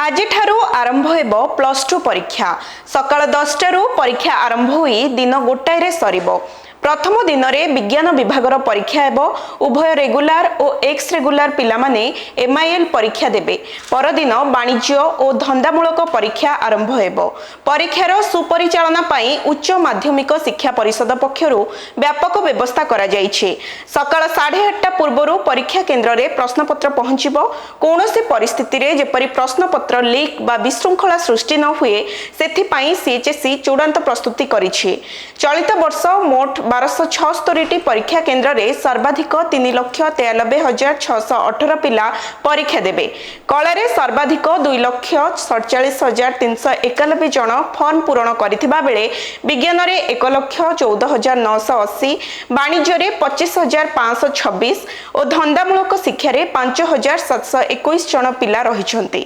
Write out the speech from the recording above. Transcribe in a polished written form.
ଆଜିଠାରୁ ଆରମ୍ଭ ହେବ +2 ପରୀକ୍ଷା। ସକାଳ 10ଟାରୁ ପରୀକ୍ଷା ଆରମ୍ଭ ହୋଇ ଦିନ 1ଟାରେ ସରିବ। ପ୍ରଥମ ଦିନରେ ବିଜ୍ଞାନ ବିଭାଗର ପରୀକ୍ଷା ହେବ। ଉଭୟ ରେଗୁଲାର ଓ ଏକ୍ସ ରେଗୁଲାର ପିଲାମାନେ MIL ପରୀକ୍ଷା ଦେବେ। ପରଦିନ ବାଣିଜ୍ୟ ଓ ଧନ୍ଦାମୂଳକ ପରୀକ୍ଷା ଆରମ୍ଭ ହେବ। ପରୀକ୍ଷାର ସୁପରିଚାଳନା ପାଇଁ ଉଚ୍ଚ ମାଧ୍ୟମିକ ଶିକ୍ଷା ପରିଷଦ ପକ୍ଷରୁ ବ୍ୟାପକ ବ୍ୟବସ୍ଥା କରାଯାଇଛି। ସକାଳ 8:30 ପୂର୍ବରୁ ପରୀକ୍ଷା କେନ୍ଦ୍ରରେ ପ୍ରଶ୍ନପତ୍ର ପହଞ୍ଚିବ। କୌଣସି ପରିସ୍ଥିତିରେ ଯେପରି ପ୍ରଶ୍ନପତ୍ର ଲିକ୍ ବା ବିଶୃଙ୍ଖଳା ସୃଷ୍ଟି ନ ହୁଏ ସେଥିପାଇଁ CHSE ଚୂଡ଼ାନ୍ତ ପ୍ରସ୍ତୁତି କରିଛି। ଚଳିତ ବର୍ଷ ମୋଟ 1276ଟି ପରୀକ୍ଷା କେନ୍ଦ୍ରରେ ସର୍ବାଧିକ 3,93,618 ପିଲା ପରୀକ୍ଷା ଦେବେ। କଳାରେ ସର୍ବାଧିକ 2,47,391 ଜଣ ଫର୍ମ ପୂରଣ କରିଥିବା ବେଳେ ବିଜ୍ଞାନରେ 1,14,980, ବାଣିଜ୍ୟରେ 25,526 ଓ ଧନ୍ଦାମୂଳକ ଶିକ୍ଷାରେ 5,721 ଜଣ ପିଲା ରହିଛନ୍ତି।